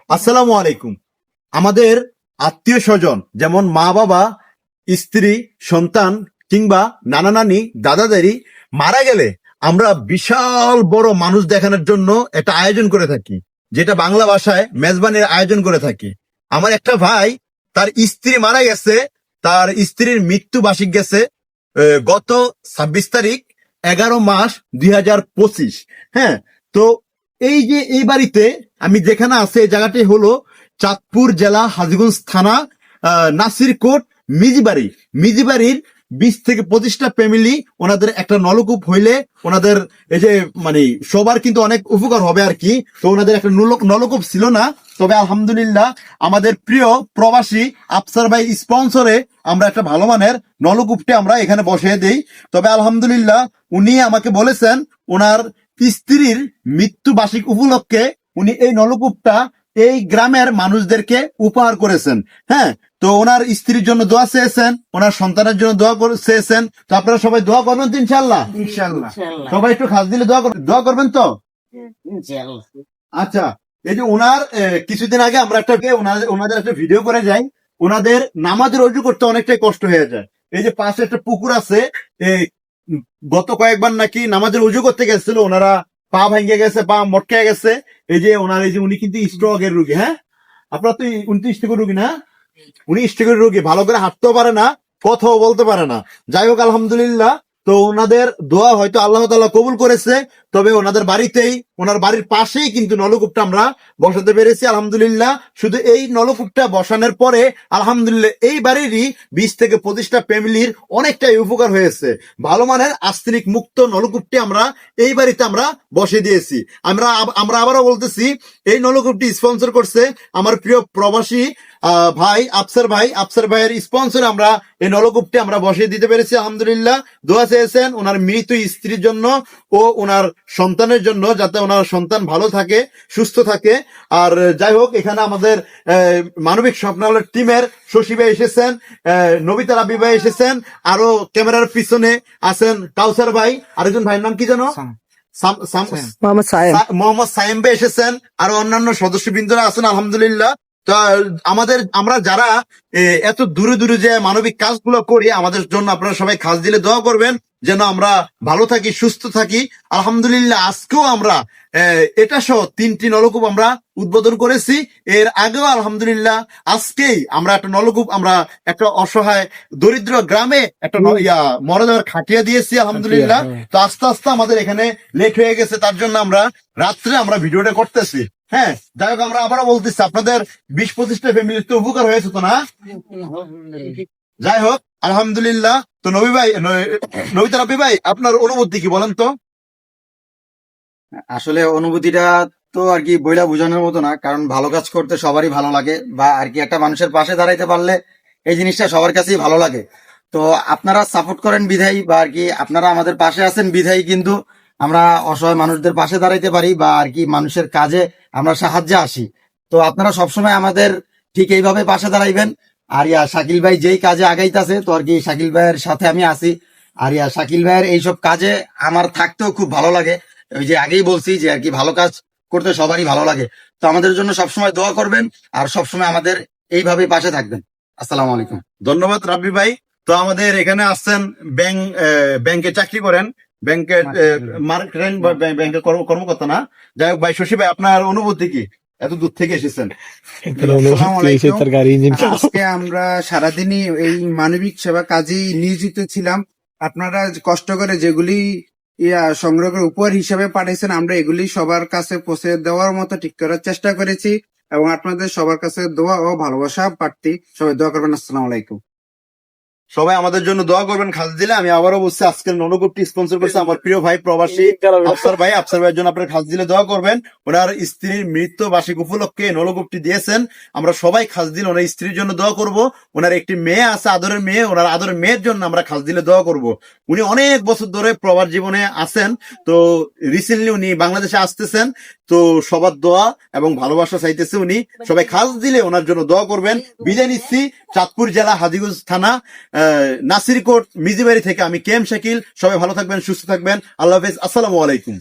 আসসালামু আলাইকুম। আমাদের আত্মীয় স্বজন যেমন মা বাবা, স্ত্রী, সন্তান কিংবা নানা নানি, দাদা দাদি মারা গেলে আমরা বিশাল বড় মানুষ দেখানোর জন্য একটা আয়োজন করে থাকি, যেটা বাংলা ভাষায় মেজবানির আয়োজন করে থাকি। আমার একটা ভাই, তার স্ত্রী মারা গেছে, তার স্ত্রীর মৃত্যু বার্ষিক গেছে গত 26 তারিখ 11 মাস 2025। হ্যাঁ, তো এই যে এই বাড়িতে আমি যেখানে আছে, এই জায়গাটি হলো চাঁদপুর জেলা হাজীগঞ্জ থানা নাসিরকোট মিজিবাড়ি। মিজিবাড়ির 20 থেকে 25টা ফ্যামিলি, ওনাদের একটা নলকূপ হইলে ওনাদের এই যে মানে সবার কিন্তু অনেক উপকার হবে আর কি। তো ওনাদের একটা নলকূপ ছিল না, তবে আলহামদুলিল্লাহ আমাদের প্রিয় প্রবাসী আফসার ভাই স্পন্সরে আমরা একটা ভালো মানের নলকূপটি আমরা এখানে বসিয়ে দেই। তবে আলহামদুলিল্লাহ উনি আমাকে বলেছেন ওনার স্ত্রীর মৃত্যু বার্ষিক উপলক্ষে উনি এই নলকূপটা এই গ্রামের মানুষদেরকে উপহার করেছেন। হ্যাঁ, তো ওনার স্ত্রীর জন্য দোয়া চেয়েছেন, ওনার সন্তানের জন্য দোয়া চেয়েছেন। তো আপনারা সবাই দোয়া করবেন তো ইনশাল্লাহ? ইনশাআল্লাহ। সবাই একটু খাস দিলে দোয়া করবেন তো? আচ্ছা, এই যে ওনার কিছুদিন আগে আমরা ওনাদের একটা ভিডিও করে যাই। ওনাদের নামাজের অজু করতে অনেকটাই কষ্ট হয়ে যায়। এই যে পাশে একটা পুকুর আছে, গত কয়েকবার নাকি নামাজের অজু করতে গেছিল, ওনারা পা ভেঙে গেছে, পা মটকে গেছে। এই যে উনি কিন্তু স্ট্রোকের রোগী। হ্যাঁ, আপনার তো উনি তো স্ট্রোকের রোগী না? উনি স্ট্রোকের রোগী, ভালো করে হাঁটতেও পারে না, কথাও বলতে পারে না। যাই হোক আলহামদুলিল্লাহ, তো ওনাদের দোয়া হয়তো আল্লাহ তাআলা কবুল করেছে। তবে ওনাদের বাড়িতেই, ওনার বাড়ির পাশেই কিন্তু নলকূপটা আমরা বসাতে পেরেছি আলহামদুলিল্লাহ। শুধু এই নলকূপটা বসানোর পরে আলহামদুলিল্লাহ এই বাড়িরই 20 থেকে 25টা ফ্যামিলির অনেকটাই উপকার হয়েছে। ভালো মানের আর্সেনিক মুক্ত নলকূপটি আমরা এই বাড়িতে আমরা বসিয়ে দিয়েছি। আমরা আবারও বলতেছি, এই নলকূপটি স্পন্সর করছে আমার প্রিয় প্রবাসী ভাই আফসার ভাইয়ের স্পন্সরে আমরা এই নলকূপটি আমরা বসিয়ে দিতে পেরেছি আলহামদুলিল্লাহ। দোয়া চেয়েছেন ওনার মৃত স্ত্রীর জন্য ও ওনার সন্তানের জন্য, যাতে ওনার সন্তান ভালো থাকে, সুস্থ থাকে। আর যাই হোক, এখানে আমাদের মানবিক স্বপ্নালয়ের টিমের শশী ভাই এসেছেন, নবিতা রাবি ভাই এসেছেন, আরো ক্যামেরার পিছনে আছেন কাউসার ভাই, আরেকজন ভাইয়ের নাম কি জানো? মোহাম্মদ সাইম ভাই এসেছেন, আর অন্যান্য সদস্যবৃন্দরা আছেন আলহামদুলিল্লাহ। তো আমরা যারা এত দূরে দূরে যে মানবিক কাজগুলো করি, আমাদের জন্য আপনারা সবাই খাস দিলে দোয়া করবেন যেন আমরা ভালো থাকি, সুস্থ থাকি। আলহামদুলিল্লাহ আজকেও আমরা এটা সহ 3টি নলকূপ আমরা উদ্বোধন করেছি। এর আগেও আলহামদুলিল্লাহ আজকেই আমরা একটা নলকূপ, আমরা একটা অসহায় দরিদ্র গ্রামে একটা মরদেহ খাটিয়ে দিয়েছি আলহামদুলিল্লাহ। তো আস্তে আস্তে আমাদের এখানে লেট হয়ে গেছে, তার জন্য আমরা রাত্রে আমরা ভিডিওটা করতেছি। হ্যাঁ, যাই হোক আমরা আবারও বলতেছি, আপনাদের 20-25টা ফ্যামিলির তো উপকার হয়েছে তো না? যাই হোক আলহামদুলিল্লাহ। তো নবিতা রাব্বি ভাই, আপনার অনুভূতি কি বলেন তো? আসলে অনুভূতিটা তো আর কি বইলা বোঝানোর মতো না, কারণ ভালো কাজ করতে সবারই ভালো লাগে, বা আর কি একটা মানুষের পাশে দাঁড়াইতে পারলে এই জিনিসটা সবার কাছেই ভালো লাগে। তো আপনারা সাপোর্ট করেন বিধায়ী, বা আর কি আপনারা আমাদের পাশে আছেন বিধায়ী কিন্তু আমরা অসহায় মানুষদের পাশে দাঁড়াইতে পারি, বা আর কি মানুষের কাজে আমরা সাহায্যে আসি। তো আপনারা সবসময় আমাদের ঠিক এইভাবে পাশে দাঁড়াইবেন। আর শাকিল ভাই যেই কাজে আগাইতেছে, তো আর কি শাকিল ভাইয়ের সাথে আমি আছি। আর শাকিল ভাইয়ের এইসব কাজে আমার থাকতেও খুব ভালো লাগে। ওই যে আগেই বলছি যে আর কি ভালো কাজ করতে সবারই ভালো লাগে। তো আমাদের জন্য সবসময় দোয়া করবেন, আর সবসময় আমাদের এইভাবে পাশে থাকবেন। আসসালামু আলাইকুম। ধন্যবাদ রাব্বি ভাই। তো আমাদের এখানে আসছেন ব্যাংকে চাকরি করেন, ব্যাংকের ব্যাংকের কর্মকর্তা না? যাই হোক ভাই, শশী ভাই, আপনার অনুভূতি কি? এত দূর থেকে এসেছেন। আজকে আমরা সারাদিনই এই মানবিক সেবা কাজেই নিয়োজিত ছিলাম। আপনারা কষ্ট করে যেগুলি সংগ্রহ করে উপহার হিসেবে পাঠিয়েছেন, আমরা এগুলি সবার কাছে পৌঁছে দেওয়ার মতো ঠিক করার চেষ্টা করেছি, এবং আপনাদের সবার কাছে দোয়া ও ভালোবাসা প্রার্থী। সবাই দোয়া করবেন। আসসালামু আলাইকুম। সবাই আমাদের জন্য দোয়া করবেন খাস দিলে। আমি আবারও বলছি, আজকের নলকূপটি স্পন্সর করছে আমার প্রিয় ভাই প্রবাসী আফসার ভাইয়ের জন্য আপনার খাস দিলে দোয়া করবেন। ওনার স্ত্রীর মৃত্যু বার্ষিক উপলক্ষে নলকূপটি দিয়েছেন, আমরা সবাই খাস দিলে ওনার স্ত্রীর জন্য দোয়া করব। ওনার একটি মেয়ে আছে, আদরের মেয়ে, ওনার আদরের মেয়ের জন্য আমরা খাস দিলে দোয়া করব। উনি অনেক বছর ধরে প্রবাস জীবনে আছেন, তো রিসেন্টলি উনি বাংলাদেশে আসতেছেন। তো সবার দোয়া এবং ভালোবাসা চাইতেছে উনি, সবাই খাস দিলে ওনার জন্য দোয়া করবেন। বিদায় নিচ্ছি চাঁদপুর জেলা হাজীগঞ্জ থানা নাসিরকোট মিজিবাড়ি থেকে আমি কেএম শাকিল। সবাই ভালো থাকবেন, সুস্থ থাকবেন। আল্লাহ হাফেজ। আসসালামু আলাইকুম।